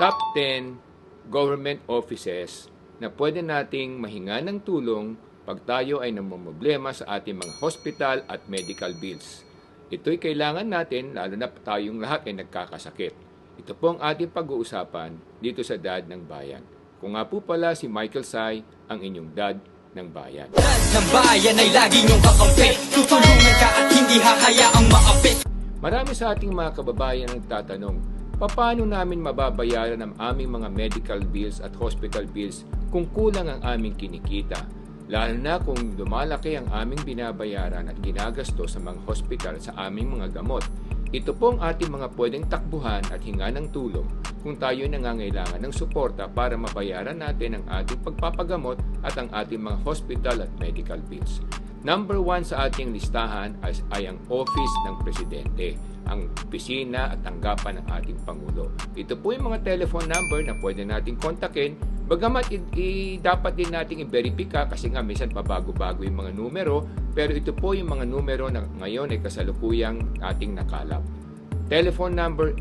Top 10 government offices na pwede nating mahinga ng tulong pag tayo ay namumblema sa ating mga hospital at medical bills. Ito'y kailangan natin lalo na tayong lahat ay nagkakasakit. Ito po ang ating pag-uusapan dito sa Dad ng Bayan. Kung nga po pala si Michael Sai, ang inyong Dad ng Bayan. Dad ng Bayan ay lagi niyong kakampi. Tutulungan ka at hindi hahayaang maapit. Marami sa ating mga kababayan ang nagtatanong, paano namin mababayaran ang aming mga medical bills at hospital bills kung kulang ang aming kinikita? Lalo na kung lumalaki ang aming binabayaran at ginagasto sa mga hospital sa aming mga gamot. Ito po ang ating mga pwedeng takbuhan at hinga ng tulong kung tayo nangangailangan ng suporta para mabayaran natin ang ating pagpapagamot at ang ating mga hospital at medical bills. Number 1 sa ating listahan ay ang Office ng Presidente, ang opisina at tanggapan ng ating Pangulo. Ito po yung mga telephone number na pwede nating kontakin. Bagamat dapat din nating i-verify kasi nga minsan pabago-bago yung mga numero, pero ito po yung mga numero na ngayon ay kasalukuyang ating nakalap. Telephone number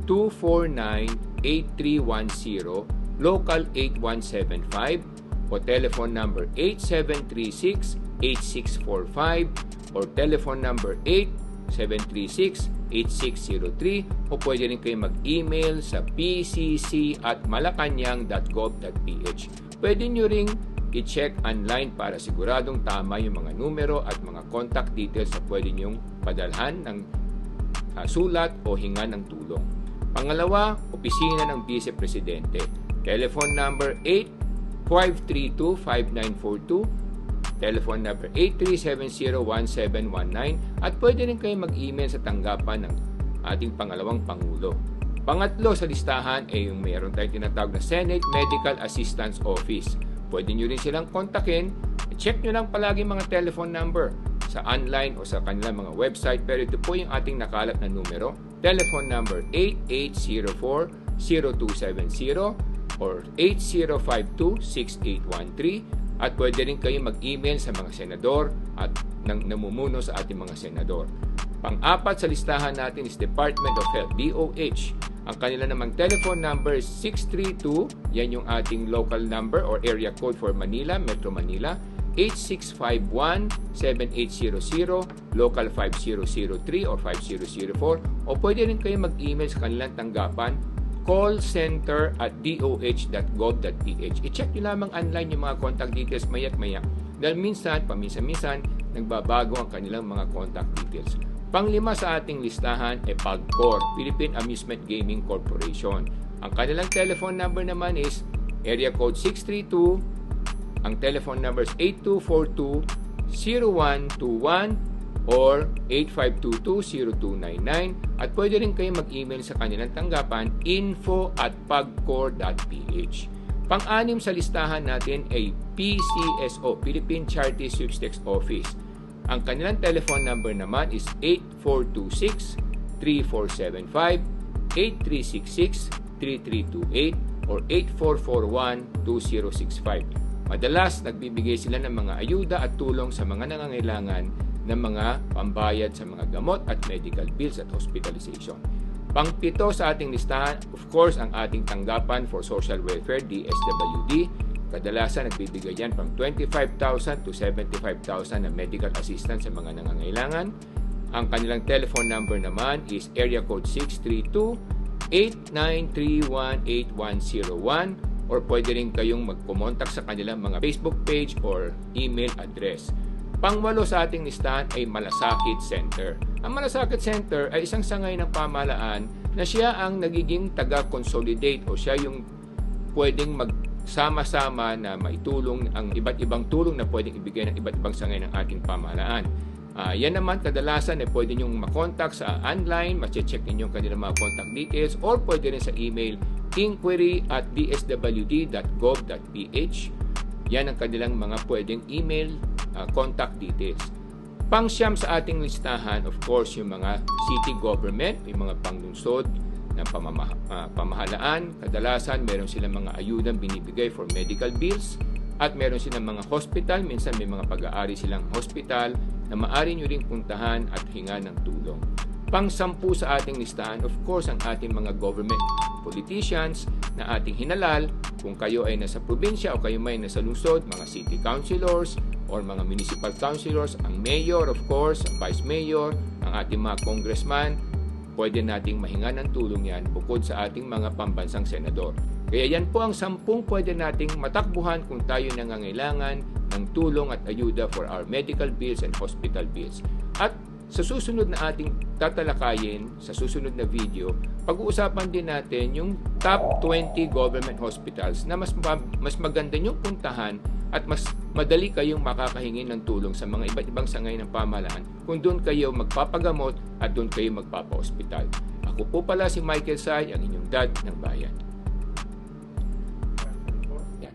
8249-8310, local 8175, o telephone number 8736-8645, or telephone number 8736-8603, o pwede rin kayo mag-email sa pcc@malacanang.gov.ph. Pwede nyo ring i-check online para siguradong tama yung mga numero at mga contact details na pwede nyong padalhan ng sulat o hinga ng tulong. Pangalawa, opisina ng Vice Presidente. Telephone number 8532-5942, telephone number 8370-1719, at pwede rin kayo mag-email sa tanggapan ng ating pangalawang Pangulo. Pangatlo sa listahan ay yung mayroon tayong tinatawag na Senate Medical Assistance Office. Pwede nyo rin silang kontakin. Check nyo lang palagi mga telephone number sa online o sa kanilang mga website, pero ito po yung ating nakalat na numero. Telephone number 8804-0270 or 8052-6813, at pwede rin kayo mag-email sa mga senador at namumuno sa ating mga senador. Pang-apat sa listahan natin is Department of Health, DOH. Ang kanila namang telephone number is 632, yan yung ating local number or area code for Manila, Metro Manila, 8651-7800, local 5003 or 5004, o pwede rin kayo mag-email sa kanilang tanggapan, callcenter@doh.gov.ph. I-check nyo lamang online yung mga contact details maya't-maya dahil paminsan-minsan, nagbabago ang kanilang mga contact details. Panglima sa ating listahan ay PAGCOR, Philippine Amusement Gaming Corporation. Ang kanilang telephone number naman is area code 632, ang telephone number is 8242-0121 or 8522-0299, at pwede rin kayo mag-email sa kanilang tanggapan info@pagcor.ph. Pang-anim sa listahan natin ay PCSO, Philippine Charity Sweepstakes Office. Ang kanilang telephone number naman is 8426-3475, 8366-3328, or 8441-2065. Madalas, nagbibigay sila ng mga ayuda at tulong sa mga nangangailangan ng mga pambayad sa mga gamot at medical bills at hospitalization. Pang-pito sa ating listahan, of course, ang ating tanggapan for social welfare, DSWD. Kadalasan nagbibigay yan from 25,000 to 75,000 na medical assistance sa mga nangangailangan. Ang kanilang telephone number naman is area code 632-8931-8101, or pwede rin kayong mag-kumontak sa kanilang mga Facebook page or email address. Pangwalo sa ating listahan ay Malasakit Center. Ang Malasakit Center ay isang sangay ng pamahalaan na siya ang nagiging taga-consolidate o siya yung pwedeng magsama-sama na maitulong ang iba't ibang tulong na pwedeng ibigay ng iba't ibang sangay ng ating pamahalaan. Yan naman kadalasan ay pwede nyong makontak sa online, ma-check ninyo kanilang mga contact details, or pwede rin sa email inquiry@dswd.gov.ph. Yan ang kanilang mga pwedeng email contact details. Pang-siyam sa ating listahan, of course, yung mga city government, yung mga panglungsod ng pamahalaan. Kadalasan, meron silang mga ayudang binibigay for medical bills, at meron silang mga hospital. Minsan may mga pag-aari silang hospital na maaari nyo ring puntahan at hinga ng tulong. Pang-10 sa ating listahan, of course, ang ating mga government politicians na ating hinalal. Kung kayo ay nasa probinsya o kayo may nasa lungsod, mga city councilors or mga municipal councilors, ang mayor, of course, ang vice mayor, ang ating mga congressman, pwede nating mahinga ng tulong yan bukod sa ating mga pambansang senador. Kaya yan po ang 10 pwede nating matakbuhan kung tayo nangangailangan ng tulong at ayuda for our medical bills and hospital bills. At sa susunod na ating tatalakayin, sa susunod na video, pag-uusapan din natin yung top 20 government hospitals na mas maganda niyong puntahan at mas madali kayong makakahingi ng tulong sa mga iba't ibang sangay ng pamahalaan kung doon kayo magpapagamot at doon kayo magpapa-hospital. Ako po pala si Michael Say, ang inyong dad ng bayan. Yan.